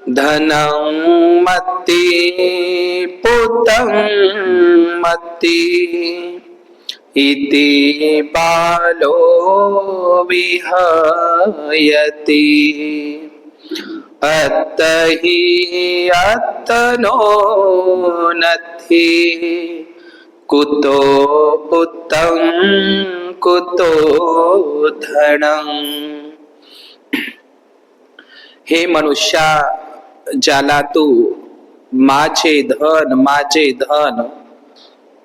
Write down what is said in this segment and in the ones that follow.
धनं मत्ति पुतं मत्ति इति बालो विहयति अत्तहि अत्तनो नत्थि कुतो पुतं कुतो धनं। हे मनुष्या, ज्याला तू माझे धन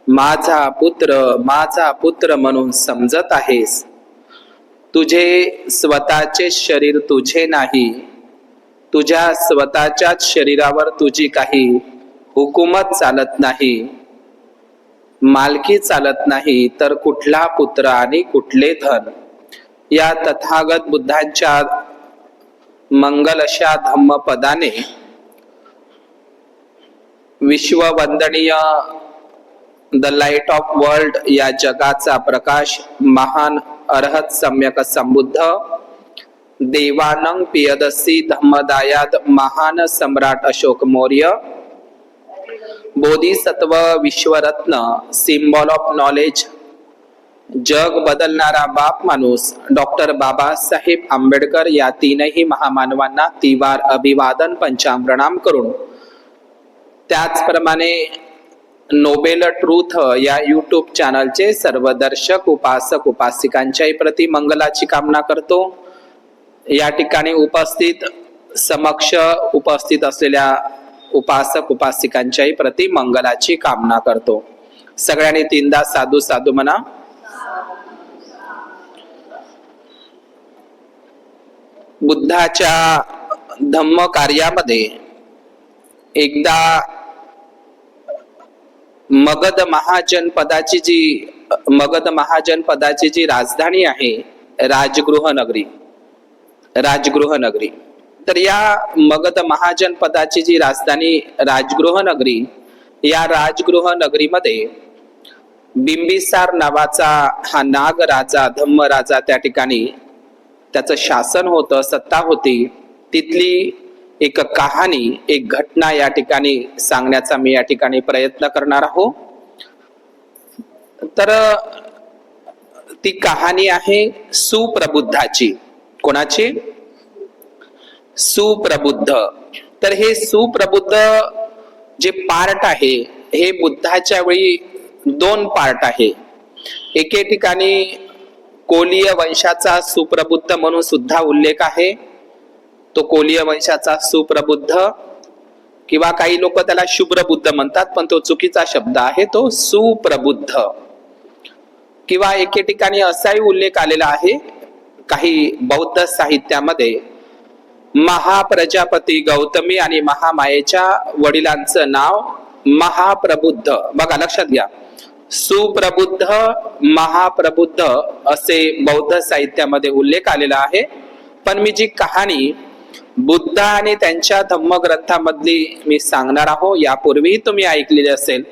माझा पुत्र म्हणून समजत आहेस, तुझे स्वतःचे शरीर तुझे नाही, तुझ्या स्वतःच्याच शरीरावर तुझी काही हुकूमत चालत नाही, मालकी चालत नाही, तर कुठला पुत्र आणि कुठले धन। या तथागत बुद्धांच्या मंगल अशा धम्मपदाने विश्ववंदनीय द लाईट ऑफ वर्ल्ड या जगाचा प्रकाश महान अरहत सम्यक संबुद्ध देवानंग पियदसी धम्मदायाद महान सम्राट अशोक मौर्य बोधिसत्व विश्वरत्न सिम्बॉल ऑफ नॉलेज जग बदलणारा बाप माणूस डॉक्टर बाबासाहेब आंबेडकर या तीनही महामानवांना तिवार अभिवादन पंचांग प्रणाम करून, त्याचप्रमाणे नोबेल ट्रूथ या यूट्यूब चॅनलचे सर्व दर्शक उपासक उपासिकांच्याही प्रति मंगलाची कामना करतो। या ठिकाणी समक्ष उपस्थित असलेल्या उपासक उपासिकांच्याही प्रति मंगलाची कामना करतो। सगळ्यांनी तीनदा साधू साधू म्हणा। बुद्धाच्या धम्म कार्यामध्ये एकदा मगध महाजनपदाची जी राजधानी आहे राजगृह नगरी, तर या मगध महाजनपदाची जी राजधानी राजगृह नगरी, या राजगृह नगरीमध्ये बिंबिसार नावाचा हा नाग राजा धम्मराजा त्या ठिकाणी त्याचं शासन होतं, सत्ता होती। तिथली एक कहाणी, एक घटना या ठिकाणी सांगण्याचा मी या ठिकाणी प्रयत्न करणार आहोत। तर ती कहाणी आहे सुप्रबुद्धाची। कोणाची? सुप्रबुद्ध। तर हे सुप्रबुद्ध जे पार्ट आहे, हे बुद्धाच्या वेळी दोन पार्ट आहे। एके ठिकाणी कोलीय वंशाचा सुप्रबुद्ध म्हणून सुद्धा उल्लेख आहे। तो कोलीय वंशाचा सुप्रबुद्ध, किंवा काही लोक त्याला शुभ्रबुद्ध म्हणतात, पण तो चुकीचा शब्द आहे, तो सुप्रबुद्ध। किंवा एके ठिकाणी असाही उल्लेख आलेला आहे काही बौद्ध साहित्यामध्ये, महाप्रजापती गौतमी आणि महामायेच्या वडिलांचं नाव महाप्रबुद्ध। बघा, लक्षात घ्या, सुप्रबुद्ध महाप्रबुद्ध असे बौद्ध साहित्यामध्ये उल्लेख आलेला आहे। पण मी जी कहाणी बुद्ध आणि त्यांच्या धम्मग्रंथामधली मी सांगणार आहोत, यापूर्वी तुम्ही ऐकलेली असेल,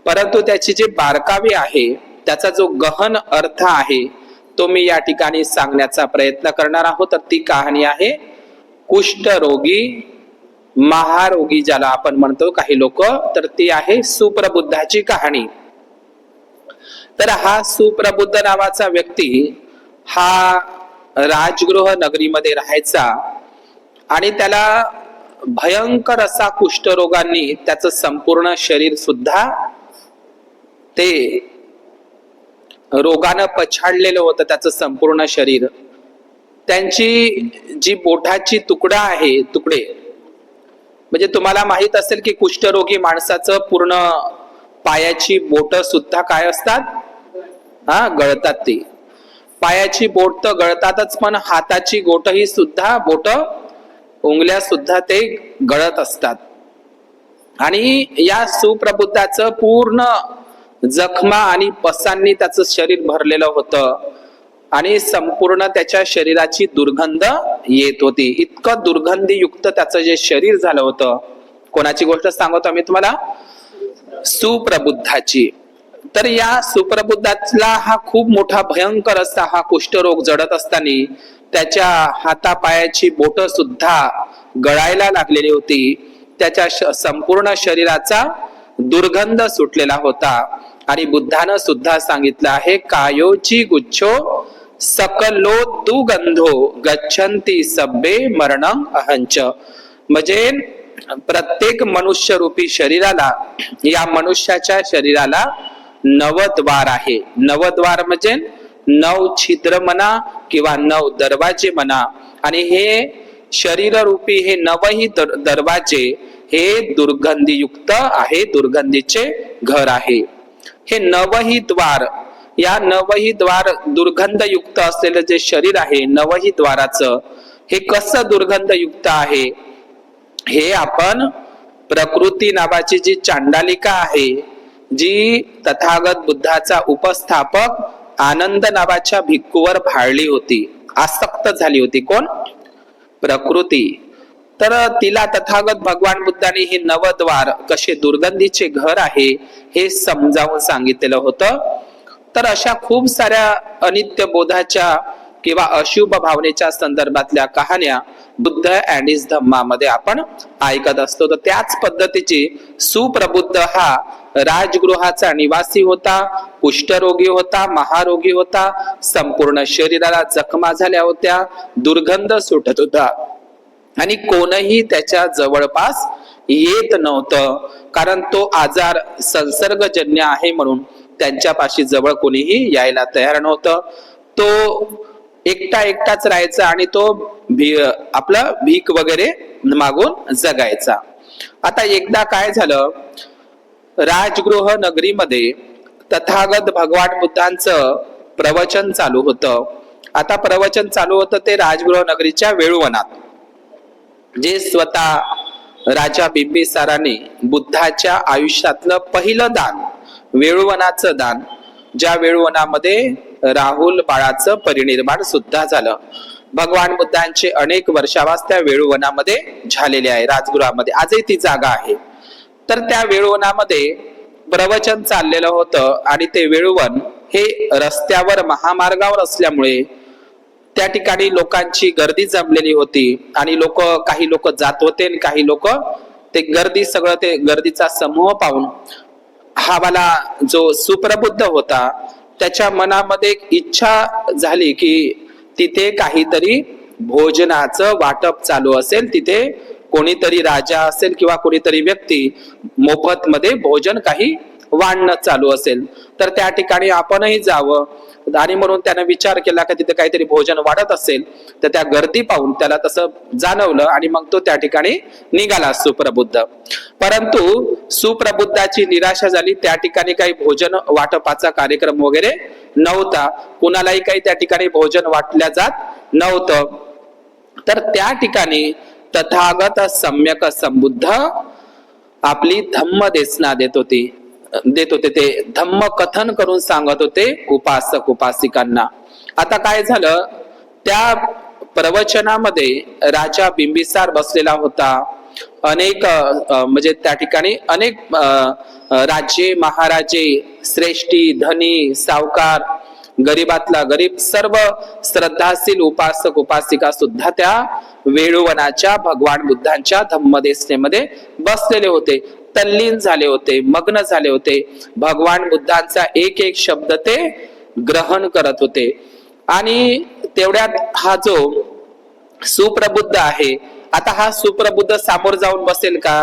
परंतु त्याची जी बारकावे आहे, त्याचा जो गहन अर्थ आहे, तो मी या ठिकाणी सांगण्याचा प्रयत्न करणार आहोत। तर ती कहाणी आहे कुष्ठरोगी महारोगी, ज्याला आपण म्हणतो काही लोक, तर ती आहे सुप्रबुद्धाची कहाणी। तर हा सुप्रबुद्ध नावाचा व्यक्ती हा राजगृह नगरीमध्ये राहायचा आणि त्याला भयंकर असा कुष्ठरोगांनी त्याचं संपूर्ण शरीर सुद्धा ते रोगानं पछाडलेलं होतं, त्याचं संपूर्ण शरीर। त्यांची जी बोटाची तुकडे म्हणजे तुम्हाला माहित असेल की कुष्ठरोगी माणसाचं पूर्ण पायाची बोट सुद्धा काय असतात? गळतात। ती पायाची बोट तर गळतातच, पण हाताची बोटही सुद्धा उंगल्या सुद्धा ते गळत असतात। आणि या सुप्रबुद्धाचं पूर्ण जखमा आणि पसांनी त्याचं शरीर भरलेलं होतं आणि संपूर्ण त्याच्या शरीराची दुर्गंध येत होती। इतकं दुर्गंधीयुक्त त्याचं जे शरीर झालं होतं। कोणाची गोष्ट सांगतो आम्ही तुम्हाला? सुप्रबुद्धाची। तर या सुप्रबुद्धातला हा खूप मोठा भयंकर असा हा कुष्ठरोग जडत असताना त्याच्या हातापायाची बोट सुद्धा गळायला लागलेली होती, त्याच्या संपूर्ण शरीराचा दुर्गंध सुटलेला होता. आणि बुद्धानं सुद्धा सांगितलं आहे, कायोची गुच्छो सकलो दुगंधो गच्छन्ति सब्बे मरणं अहंच. म्हणजे प्रत्येक मनुष्य रूपी शरीराला, या मनुष्याच्या शरीराला 9 द्वार आहे. 9 द्वार म्हणजे 9 छिद्र म्हणा किंवा 9 दरवाजे म्हणा. आणि हे शरीर रूपी हे 9ही दरवाजे हे दुर्गंधीयुक्त आहे, दुर्गंधीचे घर आहे. हे 9ही द्वार, या 9ही द्वार दुर्गंधयुक्त असलेलं जे शरीर आहे 9ही द्वाराचं, हे कसं दुर्गंधयुक्त आहे हे आपण प्रकृती नावाची जी चांडालिका आहे, जी तथागत बुद्धाचा उपस्थापक आनंद नावाच्या भिक्खूवर भाळली होती, आसक्त झाली होती. कोण? प्रकृती. तर तिला तथागत भगवान बुद्धाने हे 9 द्वार कसे दुर्गंधीचे घर आहे हे समजावून सांगितलेलं होतं. तर अशा खूप साऱ्या अनित्य बोधाच्या किंवा अशुभ भावनेच्या संदर्भातल्या कहाण्या बुद्ध अँड हिज धम्मामध्ये आपण ऐकत असतो. तर त्याच पद्धतीची सुप्रबुद्ध हा राजगृहाचा निवासी होता, कुष्ठरोगी होता, महारोगी होता, संपूर्ण शरीराला जखमा झाल्या होत्या, दुर्गंध सुटत होता आणि कोणही त्याच्या जवळपास येत नव्हतं, कारण तो आजार संसर्गजन्य आहे म्हणून त्यांच्यापाशी जवळ कोणीही यायला तयार नव्हतं. तो एकटाच राहायचा आणि तो आपलं भीक वगैरे मागून जगायचा. आता एकदा काय झालं, राजगृह नगरीमध्ये तथागत भगवान बुद्धांचं प्रवचन चालू होतं. आता प्रवचन चालू होतं ते राजगृह नगरीच्या वेळुवनात, जे स्वतः राजा बिंबिसाराने बुद्धाच्या आयुष्यातलं पहिलं दान, वेळुवनाचं दान, ज्या वेळुवनामध्ये राहुल बाळाचं परिनिर्वाण सुद्धा झालं. भगवान बुद्धांचे अनेक वर्षावास त्या वेळुवनामध्ये झालेले आहे, राजगृहामध्ये आजही ती जागा आहे. तर त्या वेळुवनामध्ये प्रवचन चाललेलं होतं आणि ते वेळुवन हे रस्त्यावर, महामार्गावर असल्यामुळे त्या ठिकाणी लोकांची गर्दी जमलेली होती आणि काही लोक जात होते आणि काही लोक ते गर्दीचा समूह पाहून हा वाला जो सुप्रबुद्ध होता त्याच्या मनामध्ये एक इच्छा झाली की तिथे काहीतरी भोजनाचं वाटप चालू असेल, तिथे कोणीतरी राजा असेल किंवा कोणीतरी व्यक्ती मोफत मध्ये भोजन काही वाढणं चालू असेल, तर त्या ठिकाणी आपणही जावं. आणि म्हणून त्यानं विचार केला की तिथे काहीतरी भोजन वाढत असेल, तर त्या गर्दी पाहून त्याला तसं जाणवलं आणि मग तो त्या ठिकाणी निघाला सुप्रबुद्ध. परंतु सुप्रबुद्धाची निराशा झाली, त्या ठिकाणी काही भोजन वाटपाचा कार्यक्रम वगैरे नव्हता, कुणालाही काही त्या ठिकाणी भोजन वाटल्या जात नव्हतं. तर त्या ठिकाणी तथागत सम्यक संबुद्ध आपली धम्म देशना देत होते, ते धम्म कथन करून सांगत होते उपासक उपासिकांना. आता काय झालं, त्या प्रवचनामध्ये राजा बिंबिसार बसलेला होता. अनेक म्हणजे त्या ठिकाणी अनेक राजे, महाराजे, श्रेष्ठी, धनी, सावकार, गरीबातला गरीब, सर्व श्रद्धाशील उपासक उपासिका सुद्धा त्या वेळुवनाच्या भगवान बुद्धांच्या धम्मदेशनेमध्ये बसलेले होते, तल्लीन झाले होते, मग्न झाले होते. भगवान बुद्धांचा एक एक शब्द ते ग्रहण करत होते. आणि तेवढ्यात हा जो सुप्रबुद्ध आहे, आता हा सुप्रबुद्ध समोर जाऊन बसेल का?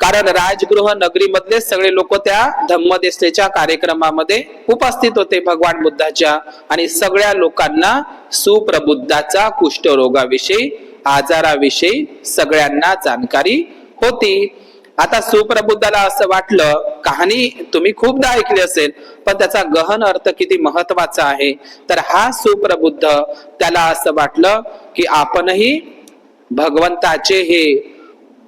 कारण राजगृह नगरीमधले सगळे लोक त्या धम्मदेशनेच्या कार्यक्रमामध्ये उपस्थित होते भगवान बुद्धाच्या, आणि सगळ्या लोकांना सुप्रबुद्धाचा कुष्ठरोगाविषयी, आजाराविषयी सगळ्यांना जाणकारी होती. आता सुप्रबुद्धाला असं वाटलं, कहाणी तुम्ही खूपदा ऐकली असेल पण त्याचा गहन अर्थ किती महत्वाचा आहे. तर हा सुप्रबुद्ध, त्याला असं वाटलं की आपणही भगवंताचे हे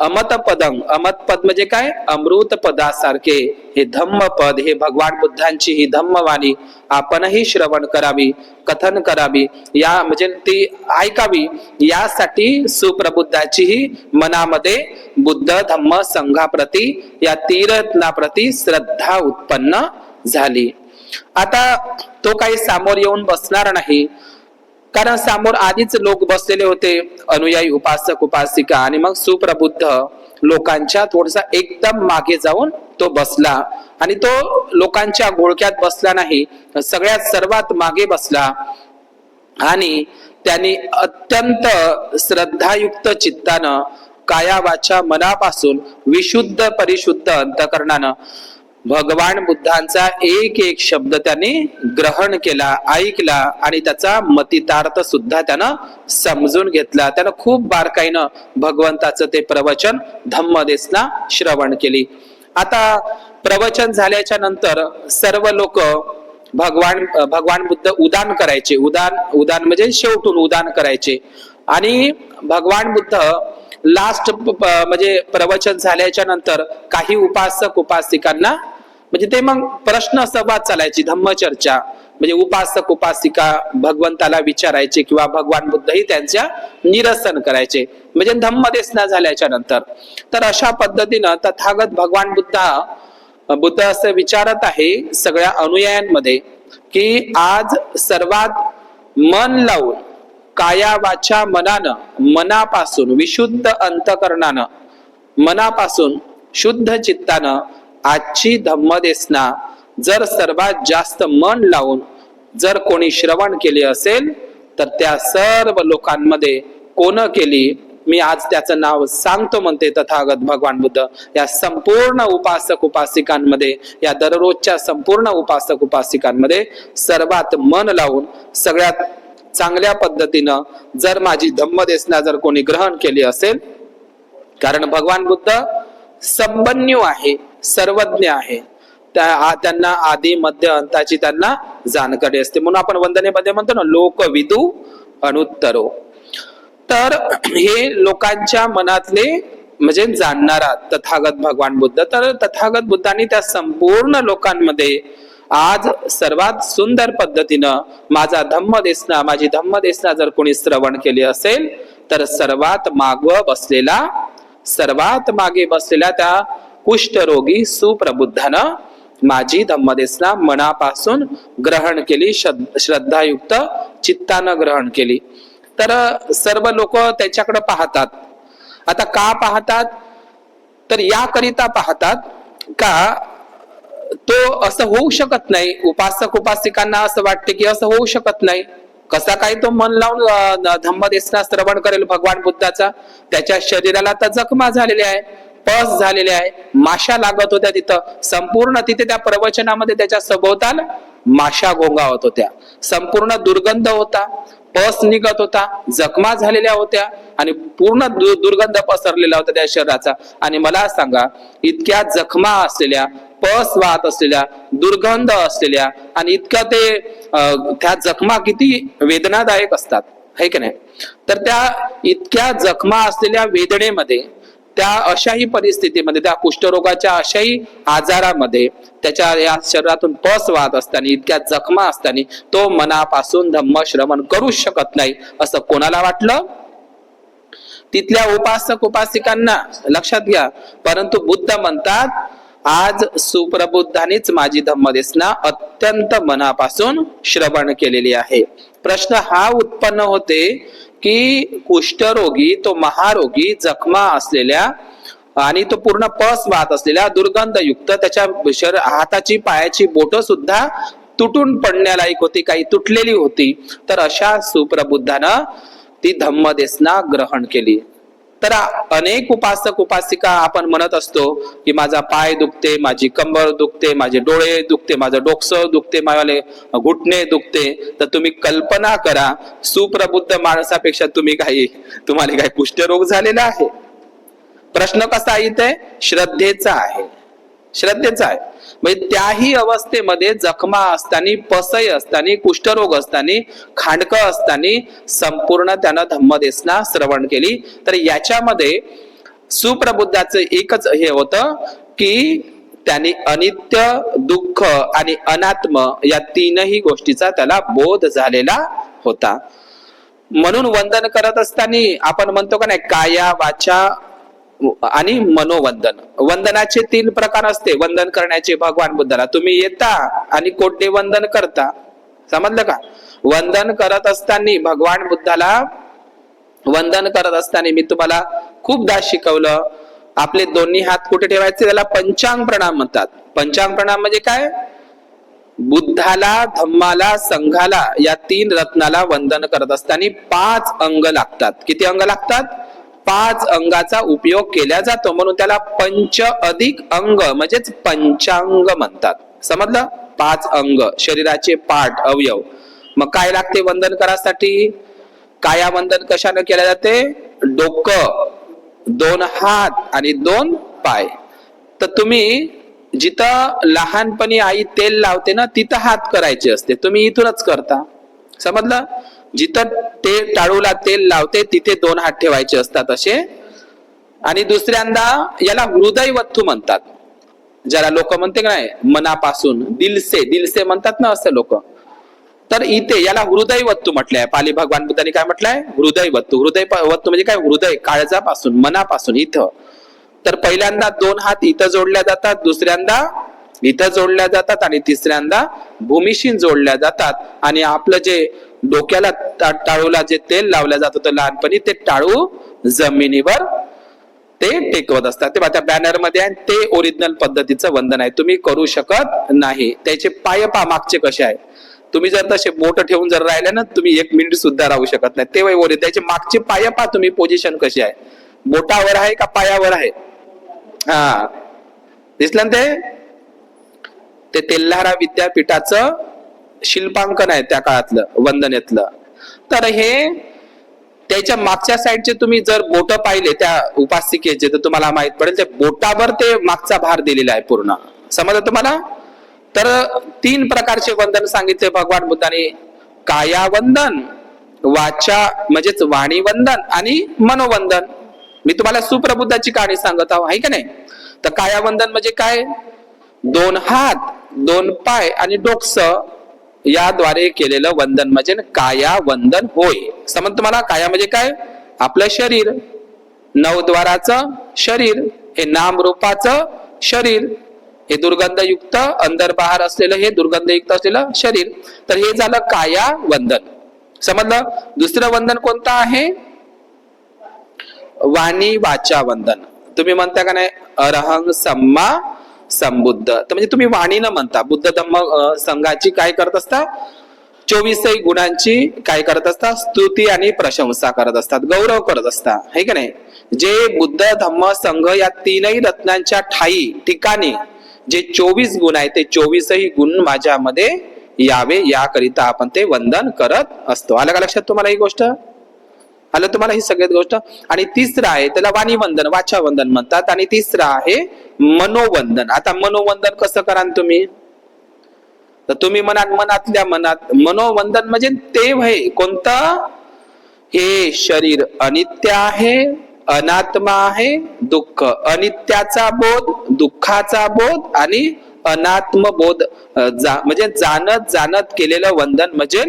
अमतपदम, अमतपद म्हणजे काय, अमृत पदासारखे हे धम्मपद, हे भगवान बुद्धांची ही धम्मवाणी आपणही श्रवण करावी, कथन करावी, या म्हणजे ती ऐकावी, यासाठी सुप्रबुद्धाची ही मनामध्ये बुद्ध धम्म संघाप्रती, या तीर्थाप्रती श्रद्धा उत्पन्न झाली. आता तो काही सामोर येऊन बसणार नाही, कारण समोर आधीच लोक बसलेले होते, अनुयायी, उपासक, उपासिका, आणि मग सुप्रबुद्ध लोकांच्या थोडसा एकदम मागे जाऊन तो बसला आणि तो लोकांच्या घोळक्यात बसला नाही, सगळ्यात सर्वात मागे बसला आणि त्यांनी अत्यंत श्रद्धायुक्त चित्तानं, काया वाचा मनापासून विशुद्ध परिशुद्ध अंतकरणानं भगवान बुद्धांचा एक एक शब्द त्यांनी ग्रहण केला, ऐकला आणि त्याचा मतितार्थ सुद्धा त्यानं समजून घेतला. त्यानं खूप बारकाईनं भगवंताचं ते प्रवचन धम्मदेसना श्रवण केली. आता प्रवचन झाल्याच्या नंतर सर्व लोक भगवान बुद्ध उदान करायचे. उदान म्हणजे शेवटून उदान करायचे आणि भगवान बुद्ध लास्ट म्हणजे प्रवचन झाल्याच्या नंतर काही उपासक उपासिकांना म्हणजे ते मग प्रश्न संवाद चालायची, धम्मचर्चा, म्हणजे उपासक उपासिका भगवंताला विचारायचे किंवा भगवान बुद्धही त्यांच्या निरसन करायचे, म्हणजे धम्मदेसना झाल्याच्या नंतर. तर अशा पद्धतीनं तथागत भगवान बुद्ध असं विचारत आहे सगळ्या अनुयायांमध्ये की आज सर्वात मन लावून काया वाचा मनानं, मनापासून विशुद्ध अंतकरणानं, मनापासून शुद्ध चित्तानं आजची धम्मदेसना जर सर्वात जास्त मन लावून जर कोणी श्रवण केले असेल तर त्या सर्व लोकांमध्ये कोण केली, मी आज त्याचं नाव सांगतो म्हणते तथागत भगवान बुद्ध. या संपूर्ण उपासक उपासिकांमध्ये, या दररोजच्या संपूर्ण उपासक उपासिकांमध्ये सर्वात मन लावून सगळ्यात चांगल्या पद्धतीनं जर माझी धम्मदेसना जर कोणी ग्रहण केली असेल, कारण भगवान बुद्ध संबन्यू आहे, सर्वज्ञ आहे, त्यांना आदी मध्य अंताची त्यांना जाणकारी असते. म्हणून आपण वंदनेमध्ये म्हणतो ना, लोकविदू अनुत्तरो. तर हे लोकांच्या मनातले म्हणजे जाणणारा तथागत भगवान बुद्ध. तर तथागत बुद्धांनी त्या संपूर्ण लोकांमध्ये आज सर्वात सुंदर पद्धतीनं माझी धम्मदेसना जर कोणी श्रवण केली असेल तर सर्वात मागे बसलेल्या त्या कुष्ठरोगी सुप्रबुद्धानं माझी धम्मदेसना मनापासून ग्रहण केली, श्रद्धायुक्त चित्तानं ग्रहण केली. तर सर्व लोक त्याच्याकडे पाहतात. आता का पाहतात, तर याकरिता पाहतात का तो असं होऊ शकत नाही. उपासक उपासिकांना असं वाटते की असं होऊ शकत नाही, कसा काय तो मन लावून धम्मदेसना श्रवण करेल भगवान बुद्धाचा. त्याच्या शरीराला तर जखमा झालेल्या आहे, पस झालेले आहे, माशा लागत होत्या तिथं, संपूर्ण तिथे त्या प्रवचनामध्ये त्याच्या सभोवताल माशा गोंगावत होत्या, संपूर्ण दुर्गंध होता, पस निघत होता, जखमा झालेल्या होत्या आणि पूर्ण दुर्गंध पसरलेला होता त्या शरीराचा. आणि मला सांगा, इतक्या जखमा असलेल्या, पस वाहत असलेल्या, दुर्गंध असलेल्या आणि इतक्या ते त्या जखमा किती वेदनादायक असतात, है की नाही. तर त्या इतक्या जखमा असलेल्या वेदनेमध्ये, त्या अशाही परिस्थितीमध्ये, त्या कुष्ठरोगाच्या अशाही आजारामध्ये, त्याच्या या शरीरातून पस वाहत असताना, इतक्या जखमा असताना तो मनापासून धम्म श्रवण करू शकत नाही असं कोणाला वाटलं? तिथल्या उपासक उपासिकांना. लक्षात घ्या. परंतु बुद्ध म्हणतात आज सुप्रबुद्धांनीच माझी धम्मदेसना अत्यंत मनापासून श्रवण केलेली आहे. प्रश्न हा उत्पन्न होते की कुष्ठरोगी, तो महारोगी, जखमा असलेल्या आणि तो पूर्ण पस वाहत असलेल्या, दुर्गंधयुक्त, त्याच्या हाताची पायाची बोट सुद्धा तुटून पडण्यालायक होती, काही तुटलेली होती. तर अशा सुप्रबुद्धानं ती धम्मदेसना ग्रहण केली. तर अनेक उपासक उपासिका आपण म्हणत असतो की माझा पाय दुखते, माझी कंबर दुखते, माझे डोळे दुखते, माझं डोकं दुखते, माझे घुटणे दुखते. तर तुम्ही कल्पना करा, सुप्रबुद्ध माणसापेक्षा तुम्हाला काही कुष्ठरोग झालेला आहे? प्रश्न कसा इथे श्रद्धेचा आहे, श्रद्धेचा आहे. म्हणजे त्याही अवस्थेमध्ये जखमा असताना, पसई असताना, कुष्ठरोग असताना, खांडकं असताना संपूर्ण त्यानं धम्मदेसना श्रवण केली. तर याच्यामध्ये सुप्रबुद्धाचं एकच हे होतं की त्यांनी अनित्य, दुःख आणि अनात्म या तीनही गोष्टीचा त्याला बोध झालेला होता. म्हणून वंदन करत असताना आपण म्हणतो का नाही, काया वाचा आणि मनोवंदन. वंदनाचे 3 प्रकार असते वंदन करण्याचे भगवान बुद्धाला. तुम्ही येता आणि कोठे वंदन करता, समजलं का? वंदन करत असताना भगवान बुद्धाला वंदन करत असताना मी तुम्हाला खूपदा शिकवलं, आपले दोन्ही हात कुठे ठेवायचे, त्याला पंचांग प्रणाम म्हणतात. पंचांग प्रणाम म्हणजे काय? बुद्धाला, धम्माला, संघाला या 3 रत्नाला वंदन करत असताना 5 अंग लागतात. किती अंग लागतात? 5 अंगाचा उपयोग केला जातो, म्हणून त्याला पंच अधिक अंग म्हणजेच पंचांग म्हणतात. समजलं? 5 अंग, शरीराचे पार्ट, अवयव. मग काय लागते वंदन करासाठी? काया वंदन कशाने केले जाते? डोकं, 2 हात आणि 2 पाय. तर तुम्ही जिथं लहानपणी आई तेल लावते ना, तिथं हात करायचे असते, तुम्ही इथूनच करता. समजलं? जिथं ते टाळूला तेल लावते तिथे 2 हात ठेवायचे असतात असे. आणि दुसऱ्यांदा याला हृदय वत्तू म्हणतात, ज्याला लोक म्हणते नाही मनापासून, दिलसे म्हणतात ना असं लोक. तर इथे याला हृदय वत्तू म्हटलंय. पाली भगवान बुद्धांनी काय म्हटलंय? हृदय वत्तू. हृदय वत्तू म्हणजे काय? हृदय, काळजापासून, मनापासून इथं. तर पहिल्यांदा 2 हात इथं जोडल्या जातात, दुसऱ्यांदा इथं जोडल्या जातात आणि तिसऱ्यांदा भूमीशी जोडल्या जातात. आणि आपलं जे डोक्याला टाळूला जे तेल लावलं जात होतं लहानपणी, ते टाळू जमिनीवर ते टेकवत असतात. ते त्या बॅनर मध्ये आहे, ते ओरिजिनल पद्धतीचं वंदन आहे, तुम्ही करू शकत नाही. त्याचे पाय पा मागचे कसे आहे, तुम्ही जर तसे बोट ठेवून जर राहिले ना, तुम्ही 1 मिनिट सुद्धा राहू शकत नाही. ते वय त्याचे मागचे पाय पा, तुम्ही पोझिशन कशी आहे, बोटावर आहे का पायावर आहे? हा, दिसलं ना ते तेल्हारा विद्यापीठाचं शिल्पांकन आहे त्या काळातलं, वंदनेतलं. तर हे त्याच्या मागच्या साईडचे तुम्ही जर बोट पाहिले त्या उपासिकेचे, तर तुम्हाला माहित पडेल ते बोटावर ते मागचा भार दिलेला आहे पूर्ण. समजलं तुम्हाला? तर 3 प्रकारचे वंदन सांगितले भगवान बुद्धाने. काया वंदन, वाचा म्हणजेच वाणी वंदन आणि मनोवंदन. मी तुम्हाला सुप्रबुद्धाची कहाणी सांगत आहो, आहे का नाही? तर काया वंदन म्हणजे काय? 2 हात, 2 पाय आणि डोकसं याद्वारे केलेलं वंदन म्हणजे काया वंदन होय. समज तुम्हाला? काया म्हणजे काय? आपलं शरीर, 9 द्वाराचं शरीर, हे नाम रूपाचं शरीर, हे दुर्गंधयुक्त अंदर बाहेर असलेलं हे दुर्गंधयुक्त असलेलं शरीर. तर हे झालं काया वंदन. समजलं? दुसरं वंदन कोणतं आहे? वाणी वाचा वंदन. तुम्ही म्हणता का नाही अरहं सम्मा संबुद्ध? तर म्हणजे तुम्ही वाणीनं म्हणता. बुद्ध धम्म संघाची काय करत असता? 24 गुणांची काय करत असतात? स्तुती आणि प्रशंसा करत असतात, गौरव करत असतात, है का नाही? जे बुद्ध धम्म संघ या 3ही रत्नांच्या ठिकाणी जे 24 गुण आहेत, ते 24ही गुण माझ्यामध्ये यावे याकरिता आपण ते वंदन करत असतो. आलं का लक्षात तुम्हाला ही गोष्ट? आलं तुम्हाला ही सगळ्यात गोष्ट? आणि तिसरं आहे त्याला वाणी वंदन, वाचा वंदन म्हणतात. आणि तिसरं आहे मनोवंदन. आता मनोवंदन कसं कराल तुम्ही? तर तुम्ही मनातल्या मनात मनोवंदन म्हणजे ते वय कोणतं? हे शरीर अनित्य आहे, अनात्मा आहे, दुःख. अनित्याचा बोध, दुःखाचा बोध आणि अनात्म बोध म्हणजे जाणत केलेलं वंदन म्हणजे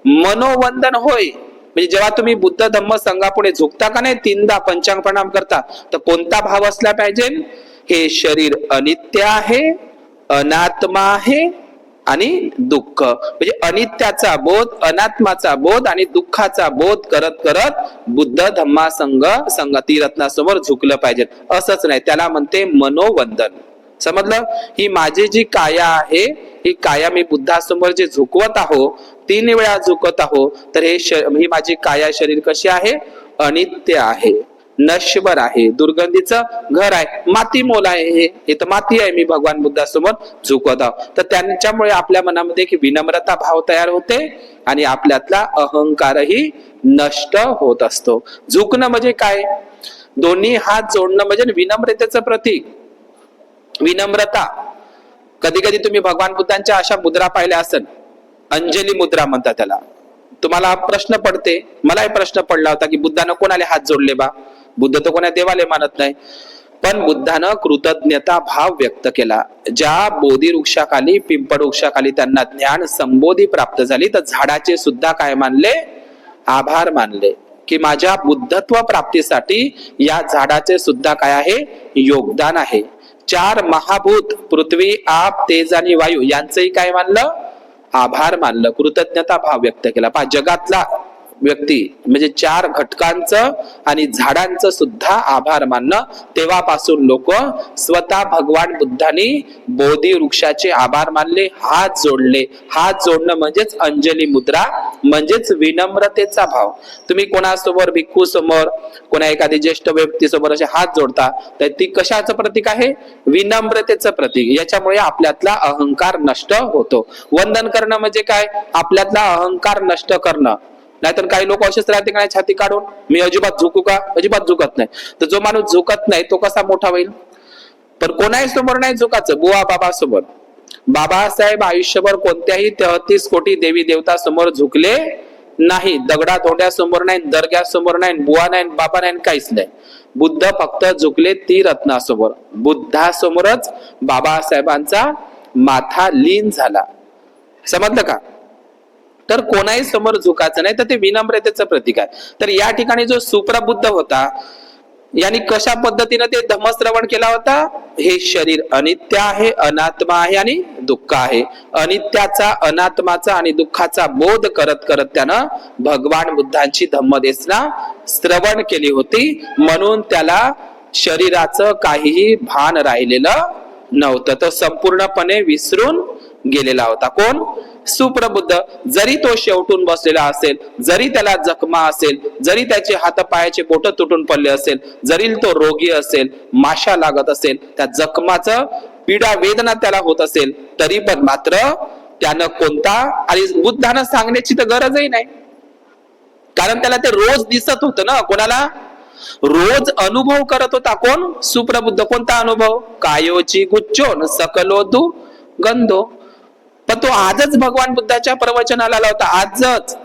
मनोवंदन होय. म्हणजे जेव्हा तुम्ही बुद्ध धम्म संघापुढे झुकता का नाही, 3दा पंचांग प्रणाम करता, तर कोणता भाव असला पाहिजे? हे शरीर अनित्य आहे, अनात्मा आहे आणि दुःख. म्हणजे अनित्याचा बोध, अनात्माचा बोध आणि दुःखाचा बोध करत करत बुद्ध धम्मा संघ रत्नासमोर झुकलं पाहिजे. असंच नाही, त्याला म्हणते मनोवंदन. समजलं? ही माझी जी काया आहे, ही काया मी बुद्धासमोर जे झुकवत आहो, 3 वेळा झुकत आहो, तर ही माझी काया शरीर कशी आहे? अनित्य आहे, नश्वर आहे, दुर्गंधीचं घर आहे, माती मोल आहे. हे तर माती आहे, मी भगवान बुद्धासमोर झुकवत आहो. तर त्यांच्यामुळे आपल्या मनामध्ये की विनम्रता भाव तयार होते आणि आपल्यातला अहंकारही नष्ट होत असतो. झुकणं म्हणजे काय? दोन्ही हात जोडणं म्हणजे विनम्रतेचं प्रतीक. विनम्रता. कधी कधी तुम्ही भगवान बुद्धांच्या अशा मुद्रा पाहिल्या असेल, अंजली मुद्रा म्हणतात त्याला. तुम्हाला प्रश्न पडते, मलाही प्रश्न पडला होता की बुद्धानं कोणाला हात जोडले बा? बुद्ध तर कोणा देवाले मानत नाही. पण बुद्धानं कृतज्ञता भाव व्यक्त केला. ज्या बोधी वृक्षाखाली, पिंपळ वृक्षाखाली त्यांना ज्ञान संबोधी प्राप्त झाली, तर झाडाचे सुद्धा काय मानले? आभार मानले की माझ्या बुद्धत्व प्राप्तीसाठी या झाडाचे सुद्धा काय आहे? योगदान आहे. 4 महाभूत पृथ्वी, आप, तेज आणि वायू यांचंही काय मानलं? आभार मानलं, कृतज्ञता भाव व्यक्त केला. पहा जगातला व्यक्ती म्हणजे 4 घटकांचं आणि झाडांचं सुद्धा आभार मानणं. तेव्हापासून लोक स्वतः भगवान बुद्धांनी बोधी वृक्षाचे आभार मानले, हात जोडले. हात जोडणं म्हणजेच अंजली मुद्रा, म्हणजेच विनम्रतेचा भाव. तुम्ही कोणासमोर, भिक्खू समोर, कोणा एखादी ज्येष्ठ व्यक्ती समोर असे हात जोडता, तर ती कशाचं प्रतीक आहे? विनम्रतेचं प्रतीक. याच्यामुळे आपल्यातला अहंकार नष्ट होतो. वंदन करणं म्हणजे काय? आपल्यातला अहंकार नष्ट करणं. नाहीतर काही लोक असेच राहते का छाती काढून, मी अजिबात झुकू का? अजिबात झुकत नाही. तर जो माणूस झुकत नाही तो कसा मोठा होईल? पण कोणाही समोर नाही झुकायचं. बुवा बाबा समोर. बाबासाहेब आयुष्यभर कोणत्याही 33 कोटी देवी देवता समोर झुकले नाही. दगडा धोंड्या समोर नाही, दर्ग्या समोर नाही, बुवा नाही, बाबा नाही, काहीच नाही. बुद्ध फक्त झुकले त्रिरत्नासमोर. बुद्धासमोरच बाबासाहेबांचा माथा लीन झाला. समजलं का? तर कोणाही समोर झुकायचं नाही. तर ते विनम्रतेचं प्रतीक आहे. तर या ठिकाणी जो सुप्रबुद्ध होता, यांनी कशा पद्धतीने ते धम्मश्रवण केला होता? हे शरीर अनित्य आहे, अनात्मा आहे आणि दुःख आहे. अनित्याचा, अनात्माचा आणि दुःखाचा बोध करत करत त्यानं भगवान बुद्धांची धम्मदेशना श्रवण केली होती. म्हणून त्याला शरीराचं काहीही भान राहिलेलं नव्हतं. तो संपूर्णपणे विसरून गेलेला होता. कोण? सुप्रबुद्ध. जरी तो शेवटून बसलेला असेल, जरी त्याला जखमा असेल, जरी त्याचे हातपायाचे बोट तुटून पडले असेल, जरी तो रोगी असेल, माशा लागत असेल, त्या जखमाचं पीडा वेदना त्याला होत असेल, तरी पण मात्र त्यानं कोणता, आणि बुद्धानं सांगण्याची तर गरजही नाही, कारण त्याला ते रोज दिसत होतं ना. कोणाला? रोज अनुभव करत होता. कोण? सुप्रबुद्ध. कोणता अनुभव? कायोची गुच्चोन सकलोदू गंधो. पण तो आजच भगवान बुद्धाच्या प्रवचनाला आला होता, आजच.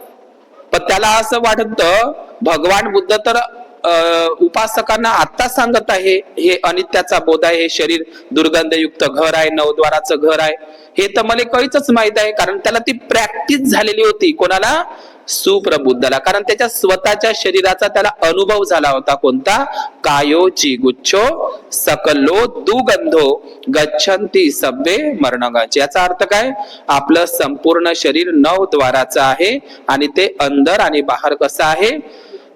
पण त्याला असं वाटत भगवान बुद्ध तर उपासकांना आता सांगत आहे हे अनित्याचा बोध आहे, हे शरीर दुर्गंधयुक्त घर आहे, 9 द्वाराचं घर आहे. हे तर मला काहीच माहित आहे, कारण त्याला ती प्रॅक्टिस झालेली होती. कोणाला? सुप्रबुद्धाला. कारण त्याच्या स्वतःच्या शरीराचा त्याला अनुभव झाला होता. कोणता? कायोची गुच्छो सकलो दुगंधो गच्छन्ति सब्बे मरणगाच. याचा अर्थ काय? आपलं संपूर्ण शरीर 9 द्वाराचं आहे आणि ते अंदर आणि बाहेर कसं आहे?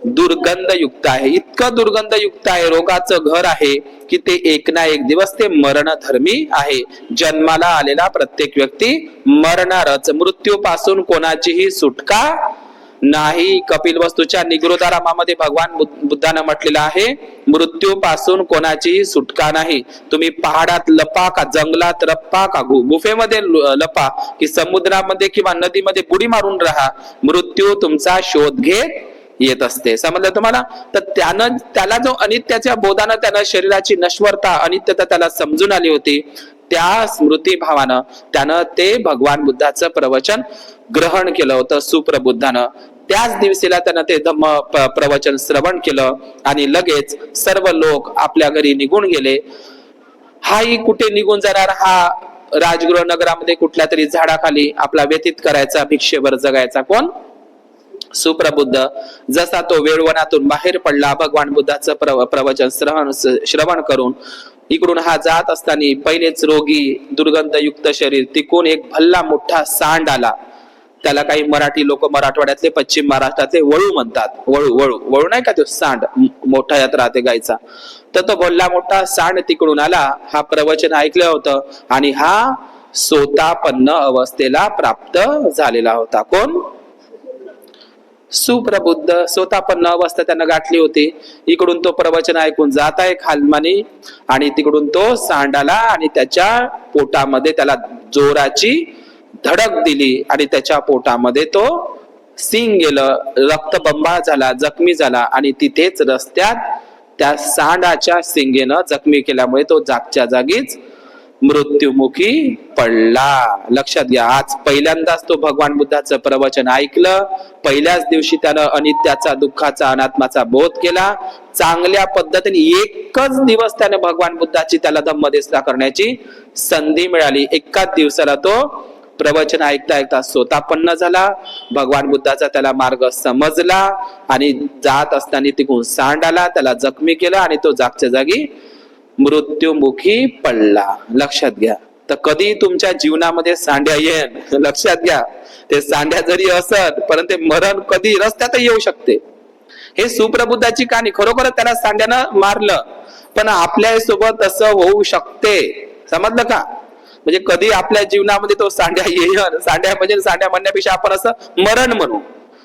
दुर्गंधयुक्त आहे. इतकं दुर्गंधयुक्त आहे, रोगाचं घर आहे की ते एक ना एक दिवस ते मरणधर्मी आहे. जन्माला आलेला प्रत्येक व्यक्ती मरणारच. मृत्यूपासून कोणाचीही सुटका नाही. कपिलवस्तूच्या निगरोधारामामध्ये भगवान बुद्धानं म्हटलेलं आहे, मृत्यूपासून कोणाचीही सुटका नाही. तुम्ही पहाडात लपा का, जंगलात लपा का, गुफेमध्ये लपा की समुद्रामध्ये किंवा नदीमध्ये बुडी मारून राहा, मृत्यू तुमचा शोध घेत येत असते. समजलं तुम्हाला? तर त्याला जो अनित्याच्या बोधानं त्यानं शरीराची नश्वरता, अनित्यता त्याला समजून आली होती. त्या स्मृती भावानं त्यानं ते भगवान बुद्धाचं प्रवचन ग्रहण केलं होतं सुप्रबुद्धानं. त्याच दिवशीला त्यानं ते धम्म प्रवचन श्रवण केलं आणि लगेच सर्व लोक आपल्या घरी निघून गेले. हाही कुठे निघून जाणार? हा राजगृह नगरामध्ये कुठल्या तरी झाडाखाली आपला व्यतीत करायचा, भिक्षेवर जगायचा. कोण? सुप्रबुद्ध. जसा तो वेळवणातून बाहेर पडला भगवान बुद्धाचं प्रवचन श्रवण करून, इकडून हा जात असताना पहिलेच रोगी दुर्गंधयुक्त शरीर, तिकून एक भल्ला मोठा सांड आला. त्याला काही मराठी लोक, मराठवाड्यातले, पश्चिम महाराष्ट्रातले वळू म्हणतात. वळू वळू वळू नाही का, तो सांड मोठा यात राहते गायचा. तर तो भल्ला मोठा सांड तिकडून आला. हा प्रवचन ऐकलं होतं आणि हा सोतापन्न अवस्थेला प्राप्त झालेला होता. कोण? सुप्रबुद्ध. सोतापन्न अवस्था त्यानं गाठली होती. इकडून तो प्रवचन ऐकून जात आहे खालमानी आणि तिकडून तो सांडाला आणि त्याच्या पोटामध्ये त्याला जोराची धडक दिली आणि त्याच्या पोटामध्ये तो सिंग गेलं, रक्तबंबाळ झाला, जखमी झाला आणि तिथेच रस्त्यात त्या सांडाच्या सिंगेनं जखमी केल्यामुळे तो जागच्या जागीच मृत्युमुखी पडला. लक्षात घ्या, आज पहिल्यांदाच तो भगवान बुद्धाचं प्रवचन ऐकलं. पहिल्याच दिवशी त्यानं अनित्याचा, दुःखाचा, अनात्माचा बोध केला. चांगल्या पद्धतीने एकच दिवस त्याने भगवान बुद्धाची त्याला धम्मदेशना करण्याची संधी मिळाली. एकाच दिवसाला तो प्रवचन ऐकता ऐकता सोतापन्न झाला. भगवान बुद्धाचा त्याला मार्ग समजला आणि जात असताना तिकडून सांड आला, त्याला जखमी केला आणि तो जागच्या जागी मृत्युमुखी पडला. लक्षात घ्या. तर कधी तुमच्या जीवनामध्ये सांड्या येईन, लक्षात घ्या. ते सांड्या जरी असत, परंतु ते मरण कधी रस्त्यात येऊ शकते. हे सुप्रबुद्धाची कहाणी, खरोखर त्याला सांड्यानं मारलं, पण आपल्या सोबत असं होऊ शकते. समजलं का? म्हणजे कधी आपल्या जीवनामध्ये तो सांड्या येईन, सांड्या म्हणजे सांड्या म्हणण्यापेक्षा आपण असं मरण म्हणू.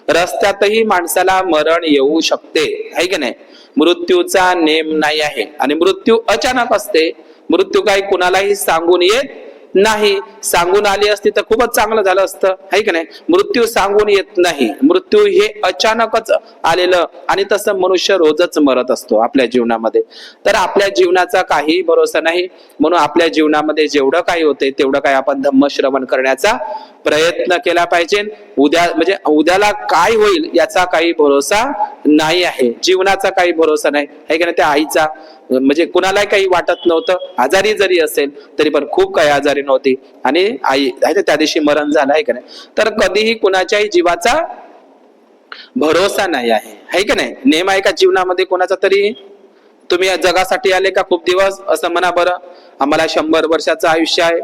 रस्त्यातही माणसाला मरण येऊ शकते, आहे की नाही? मृत्यूचा नेम नाही आहे आणि मृत्यू अचानक असते. मृत्यू काही कुणालाही सांगून येत नाही. सांगून आली असती तर खूपच चांगलं झालं असतं, आहे की नाही? मृत्यू सांगून येत नाही. मृत्यू हे अचानकच आलेलं, आणि तसं मनुष्य रोजच मरत असतो आपल्या जीवनामध्ये. तर आपल्या जीवनाचा काही भरोसा नाही. म्हणून आपल्या जीवनामध्ये जेवढं काही होते तेवढं काही आपण धम्मश्रवण करण्याचा प्रयत्न केला पाहिजे. म्हणजे उद्याला काय होईल याचा काही भरोसा नाही आहे. जीवनाचा काही भरोसा नाही, आहे की नाही? त्या आईचा म्हणजे कुणालाही काही वाटत नव्हतं, आजारी जरी असेल तरी पण खूप काही आजारी नव्हती, आणि आई त्या दिवशी मरण झालं, आहे का नाही? तर कधीही कुणाच्याही जीवाचा भरोसा नाही आहे, है की नाही? नेम आहे का जीवनामध्ये कोणाचा तरी? तुम्ही जगासाठी आले का खूप दिवस? असं म्हणा बरं, आम्हाला 100 वर्षाचं आयुष्य आहे.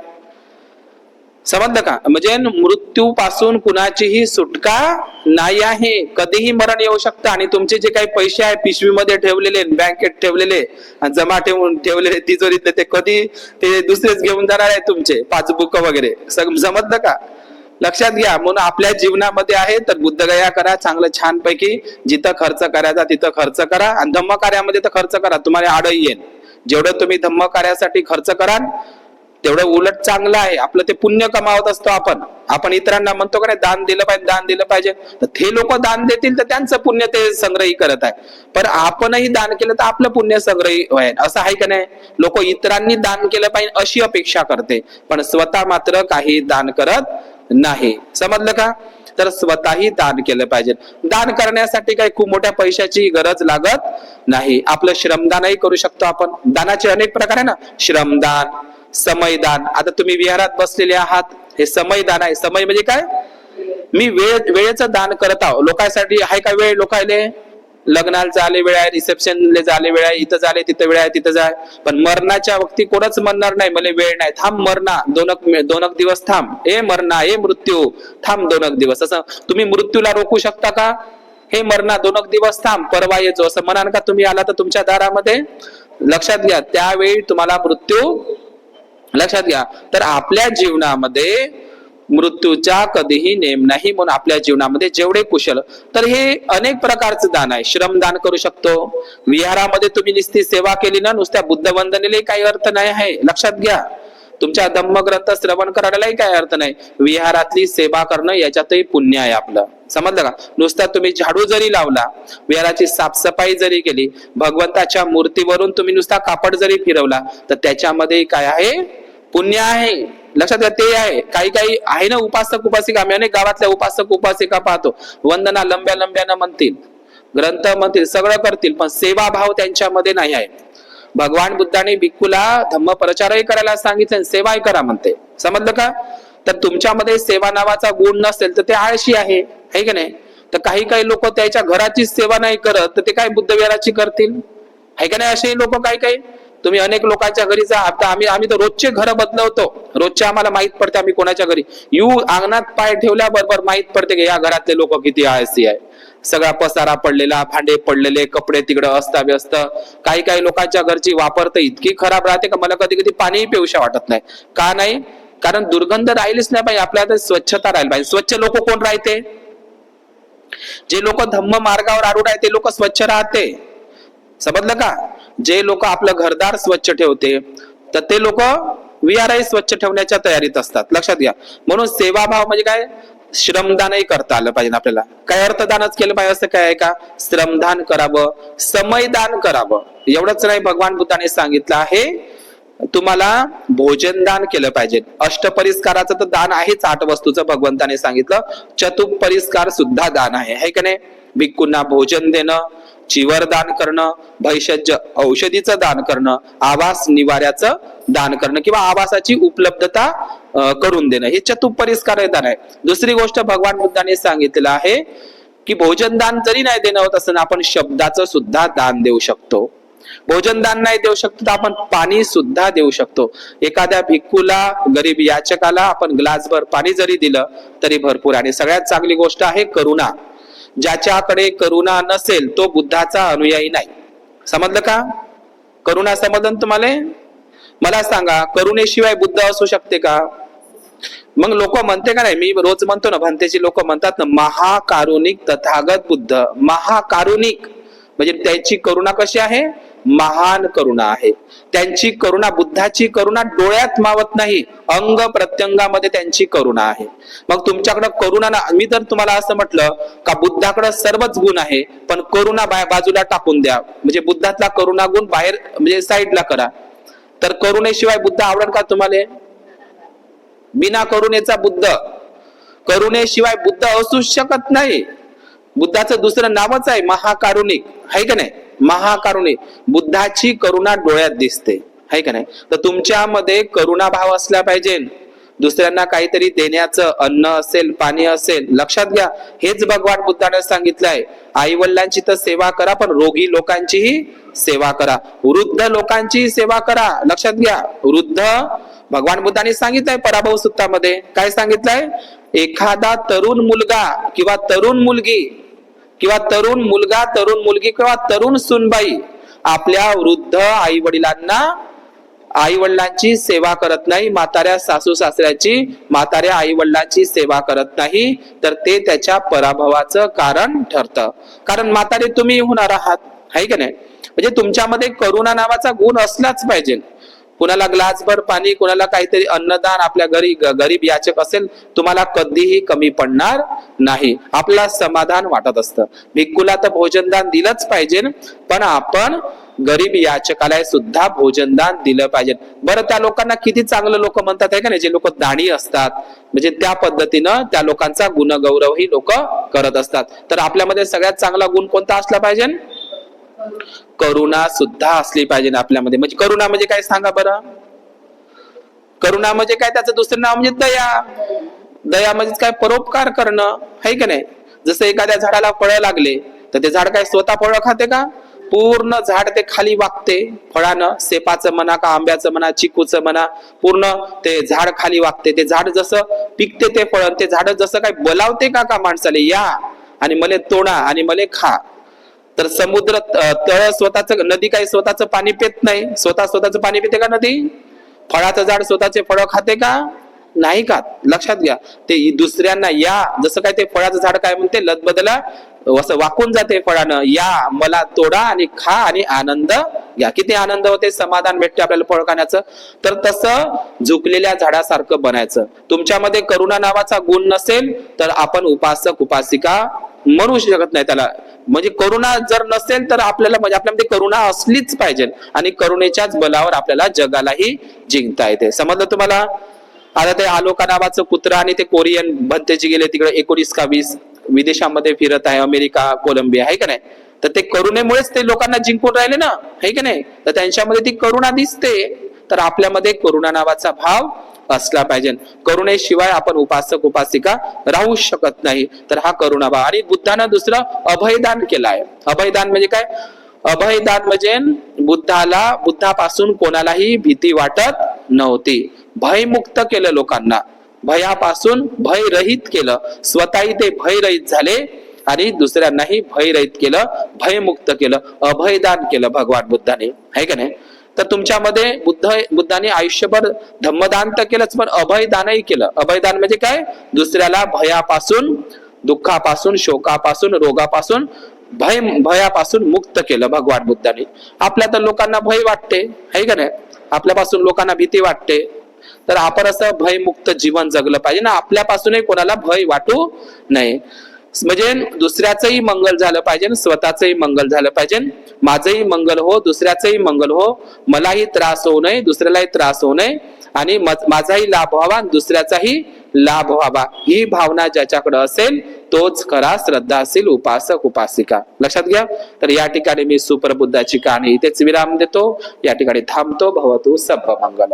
समजलं का? म्हणजे मृत्यू पासून कुणाचीही सुटका नाही आहे. कधीही मरण येऊ शकतं. आणि तुमचे जे काही पैसे आहे पिशवीमध्ये ठेवलेले, बँकेत ठेवलेले, जमा ठेवलेले तिजोरीतले, ते कधी ते दुसरेच घेऊन जाणार आहे तुमचे पासबुक वगैरे. समजलं का? लक्षात घ्या. म्हणून आपल्या जीवनामध्ये आहे तर बुद्धगया करा, चांगलं छान पैकी. जिथं खर्च करायचा तिथं खर्च करा, आणि धम्म कार्यामध्ये तर खर्च करा, तुम्हाला आडही येईल. जेवढं तुम्ही धम्म कार्यासाठी खर्च कराल तेवढं उलट चांगलं आहे. आपलं ते पुण्य कमावत असतो आपण इतरांना म्हणतो का नाही, दान दिलं पाहिजे, दान दिलं पाहिजे. तर ते लोक दान देतील तर त्यांचं पुण्य ते संग्रही करत आहे, पण आपणही दान केलं तर आपलं पुण्य संग्रही होईल, असं आहे का नाही? लोक इतरांनी दान केलं पाहिजे अशी अपेक्षा करते, पण स्वतः मात्र काही दान करत नाही. समजलं का? तर स्वतःही दान केलं पाहिजे. दान करण्यासाठी काही खूप मोठ्या पैशाची गरज लागत नाही. आपलं श्रमदानही करू शकतो आपण. दानाचे अनेक प्रकार आहे ना, श्रमदान, समयदान. आता तुम्ही विहारात बसलेले आहात, हे समयदान आहे. समय म्हणजे काय? मी वेळेचं दान करत आहो लोकांसाठी. आहे का वेळ लोकायले? लग्नाला झाले वेळ आहे, रिसेप्शनले झाले वेळ आहे, इथं झाले तिथं वेळ आहे, तिथं जाय. पण मरणाच्या वक्ती कोणच म्हणणार नाही मला वेळ नाही, थांब मरणा, दोन दिवस थांब, ए मरणा, ए मृत्यू थांब 2 दिवस. असं तुम्ही मृत्यूला रोखू शकता का? हे मरणा 2 दिवस थांब, परवा येतो, असं म्हणाल का? तुम्ही आला तर तुमच्या दारामध्ये? लक्षात घ्या, त्यावेळी तुम्हाला मृत्यू, लक्षात घ्या. तर आपल्या जीवनामध्ये मृत्यूचा कधीही नेम नाही. म्हणून आपल्या जीवनामध्ये जेवढे कुशल, तर हे अनेक प्रकारचं दान आहे. श्रमदान करू शकतो. विहारामध्ये तुम्ही नुसती सेवा केली ना, नुसत्या बुद्ध वंदनेलाही काही अर्थ नाही आहे, लक्षात घ्या. तुमच्या धम्मग्रंथ श्रवण करायलाही काही अर्थ नाही. विहारातली सेवा करणं याच्यातही पुण्य आहे आपलं. समजलं का? नुसता तुम्ही झाडू जरी लावला, विहाराची साफसफाई जरी केली, भगवंताच्या मूर्तीवरून तुम्ही नुसता कापड जरी फिरवला, तर त्याच्यामध्ये काय आहे? पुण्य आहे. लक्षात घ्या, ते आहे. काही काही आहे ना उपासक उपासिका, आम्ही अनेक गावातल्या उपासक उपासिका पाहतो, वंदना लंब्या लंब्यानं म्हणतील, ग्रंथ म्हणतील, सगळं करतील, पण सेवा भाव त्यांच्यामध्ये नाही आहे. भगवान बुद्धाने भिक्खूला धम्म प्रचारही करायला सांगितलं, सेवाही करा म्हणते. समजलं का? तर तुमच्यामध्ये सेवा नावाचा गुण नसेल तर ते आळशी आहे, है की नाही? तर काही काही लोक त्याच्या घराची सेवा नाही करत, तर ते काय बुद्ध विहाराची करतील, है का नाही? असे लोक काही काही. तुम्ही अनेक लोकांच्या घरी जा. आता आम्ही तर रोजचे घर बदलवतो, रोजचे आम्हाला माहित पडते आम्ही कोणाच्या घरी अंगणात पाय ठेवल्याबरोबर माहित पडते की या घरातले लोक किती आळसी आहे. सगळा पसारा पडलेला, भांडे पडलेले, कपडे तिकडं अस्ताव्यस्त. काही काही लोकांच्या घरची वापर तर इतकी खराब राहते का मला कधी कधी पाणीही पिऊशा वाटत नाही. का नाही? कारण दुर्गंध राहिलीच नाही पाहिजे, आपल्याला स्वच्छता राहिली पाहिजे. स्वच्छ लोक कोण राहते? जे लोक धम्म मार्गावर आरूढ आहे ते लोक स्वच्छ राहते. समजलं का? जे लोक आपलं घरदार स्वच्छ ठेवते तर ते लोक विहारही स्वच्छ ठेवण्याच्या तयारीत असतात. लक्षात घ्या. म्हणून सेवाभाव म्हणजे काय? श्रमदानही करता आलं पाहिजे आपल्याला. काय अर्थदानच केलं पाहिजे असं काय आहे का? श्रमदान करावं, समयदान करावं. एवढंच नाही, भगवान बुद्धाने सांगितलं आहे तुम्हाला भोजनदान केलं पाहिजे. अष्टपरिस्काराचं तर दान आहेच, 8 वस्तूचं भगवंताने सांगितलं. चतुपरिस्कार सुद्धा दान आहे, है का नाही? भिक्खूंना भोजन देणं, चिवर दान करणं, भैषज औषधीचं दान करणं, आवास निवाऱ्याचं दान करणं किंवा आवासाची उपलब्धता करून देणं, हे चतुपरिस्कार दान आहे. दुसरी गोष्ट भगवान बुद्धाने सांगितलेलं आहे की भोजन दान जरी नाही देणं होत असं, आपण शब्दाचं सुद्धा दान देऊ शकतो. भोजनदान नाही देऊ शकतो तर आपण पाणी सुद्धा देऊ शकतो. एखाद्या भिक्खूला, गरीब याचकाला आपण ग्लासभर पाणी जरी दिलं तरी भरपूर. आणि सगळ्यात चांगली गोष्ट आहे करुणा. ज्याच्याकडे करुणा नसेल तो बुद्धाचा अनुयायी नाही. समजलं का? करुणा समजलं ना तुम्हाला? मला सांगा, करुणेशिवाय बुद्ध असू शकते का? मग लोक म्हणते का नाही, मी रोज म्हणतो ना, भंतेची लोक म्हणतात ना, महाकारुणिक तथागत बुद्ध. महाकारुणिक म्हणजे त्यांची करुणा कशी आहे? महान करुणा आहे त्यांची करुणा. बुद्धाची करुणा डोळ्यात मावत नाही, अंग प्रत्यंगामध्ये त्यांची करुणा आहे. मग तुमच्याकडे करुणा ना, मी तर तुम्हाला असं म्हटलं का बुद्धाकडे सर्वच गुण आहे, पण करुणा बाजूला टाकून द्या, म्हणजे बुद्धातला करुणा गुण बाहेर म्हणजे साईडला करा. तर करुणेशिवाय बुद्ध आवडेल का तुम्हाला? बिना करुणेचा बुद्ध, करुणेशिवाय बुद्ध असूच शकत नाही. बुद्धाचं दुसरं नावच आहे महाकारुणिक, आहे का नाही? महाकारुणिक. बुद्धाची करुणा डोळ्यात दिसते, आहे का नाही? तर तुमच्यामध्ये करुणा भाव असला पाहिजे. दुसऱ्यांना काहीतरी देण्याचं, अन्न असेल, पाणी असेल. लक्षात घ्या, हेच भगवान बुद्धाने सांगितलंय. आई वडिलांची तर सेवा करा, पण रोगी लोकांचीही सेवा करा, वृद्ध लोकांचीही सेवा करा. लक्षात घ्या, वृद्ध, भगवान बुद्धाने सांगितलंय पराभव सूत्रामध्ये. काय सांगितलंय? एखादा तरुण मुलगा किंवा तरुण मुलगी किंवा तरुण मुलगा, तरुण मुलगी किंवा तरुण सुनबाई आपल्या वृद्ध आई वडिलांना, आई वडिलांची सेवा करत नाही, म्हाताऱ्या सासू सासऱ्याची, म्हाताऱ्या आई वडिलांची सेवा करत नाही, तर ते त्याच्या पराभवाचं कारण ठरतं. कारण म्हातारे तुम्ही होणार आहात, आहे का नाही? म्हणजे तुमच्यामध्ये करुणा नावाचा गुण असलाच पाहिजे. कुणाला ग्लासभर पाणी, कुणाला काहीतरी अन्नदान, आपल्या घरी गरीब याचक असेल, तुम्हाला कधीही कमी पडणार नाही. आपला समाधान वाटत असतं. भिक्खूला तर भोजनदान दिलंच पाहिजे, पण आपण गरीब याचकाला सुद्धा भोजनदान दिलं पाहिजे. बरं, त्या लोकांना किती चांगलं लोक म्हणतात, आहे का नाही? जे लोक दानी असतात, म्हणजे त्या पद्धतीनं त्या लोकांचा गुणगौरव ही लोक करत असतात. तर आपल्यामध्ये सगळ्यात चांगला गुण कोणता असला पाहिजे? करुणा सुद्धा असली पाहिजे आपल्यामध्ये. म्हणजे करुणा म्हणजे काय सांगा बरं? करुणा म्हणजे काय? त्याचं दुसरं नाव म्हणजे दया. दया म्हणजे काय? परोपकार करणं, आहे का नाही? जसं एखाद्या झाडाला फळं लागले तर ते झाड काय स्वतः फळं खाते का? पूर्ण झाड ते खाली वागते फळानं. सेपाचं म्हणा का आंब्याचं म्हणा, चिकूचं म्हणा, पूर्ण ते झाड खाली वागते. ते झाड जसं पिकते ते फळ, ते झाड जसं काय बोलावते का माणसाले, या आणि मले तोडा आणि मले खा. तर समुद्र तळ स्वतःच, नदी काही स्वतःच पाणी पित नाही. स्वतःच पाणी पिते का नदी? फळाचं झाड स्वतःचे फळं खाते का? नाही खात. लक्षात घ्या, ते दुसऱ्यांना या, जसं काय ते फळाचं झाड काय म्हणते, लदबदला असं वाकून जाते फळानं, या मला तोडा आणि खा आणि आनंद घ्या. किती आनंद होते, समाधान भेटते आपल्याला फळ खाण्याचं. तर तसं झुकलेल्या झाडासारखं बनायचं. तुमच्यामध्ये करुणा नावाचा गुण नसेल तर आपण उपासक उपासिका म्हणू शकत नाही त्याला. म्हणजे करुणा जर नसेल तर आपल्याला, म्हणजे आपल्यामध्ये करुणा असलीच पाहिजे, आणि करुणेच्याच बलावर आपल्याला जगालाही जिंकता येते. समजलं तुम्हाला? आता ते आलोका नावाचं कुत्रा आणि ते कोरियन भंतेची गेले तिकडे 19 का 20 विदेशामध्ये फिरत आहे, अमेरिका, कोलंबिया, आहे का नाही? तर ते करुणेमुळेच ते लोकांना जिंकून राहिले ना, आहे का नाही? तर त्यांच्यामध्ये ती करुणा दिसते. तर आपल्यामध्ये करुणा नावाचा भाव असला पाहिजे. करुणेशिवाय आपण उपासक उपासिका राहू शकत नाही. तर हा करुणा भाव. आणि बुद्धानं दुसरं अभयदान केलाय. अभयदान म्हणजे काय? अभयदान म्हणजे बुद्धापासून कोणालाही भीती वाटत नव्हती. भयमुक्त केलं लोकांना, भयापासून भयरहित केलं. स्वतःही ते भयरहित झाले आणि दुसऱ्यांनाही भयरहित केलं, भयमुक्त केलं, अभयदान केलं भगवान बुद्धाने, आहे का नाही? तर तुमच्यामध्ये बुद्धाने आयुष्यभर धम्मदान तर केलंच, पण अभयदानही केलं. अभयदान म्हणजे काय? दुसऱ्याला भयापासून, दुःखापासून, शोकापासून, रोगापासून, भयापासून मुक्त केलं भगवान बुद्धाने. आपल्या तर लोकांना भय वाटते, आहे का नाही? आपल्यापासून लोकांना भीती वाटते. तर आपण असं भयमुक्त जीवन जगलं पाहिजे ना. आपल्यापासूनही कोणाला भय वाटू नये. म्हणजे दुसऱ्याचंही मंगल झालं पाहिजे, स्वतःचंही मंगल झालं पाहिजे. माझंही मंगल हो, दुसऱ्याचंही मंगल हो, मलाही त्रास होऊ नये, दुसऱ्यालाही त्रास होऊ नये, आणि माझाही लाभ व्हावा, दुसऱ्याचाही लाभ व्हावा. ही भावना ज्याच्याकडे असेल तोच खरा श्रद्धाशील उपासक उपासिका. लक्षात घ्या. तर या ठिकाणी मी सुप्रबुद्धाची कहाणी इथेच विराम देतो. या ठिकाणी थांबतो. भवतु सर्व मंगल.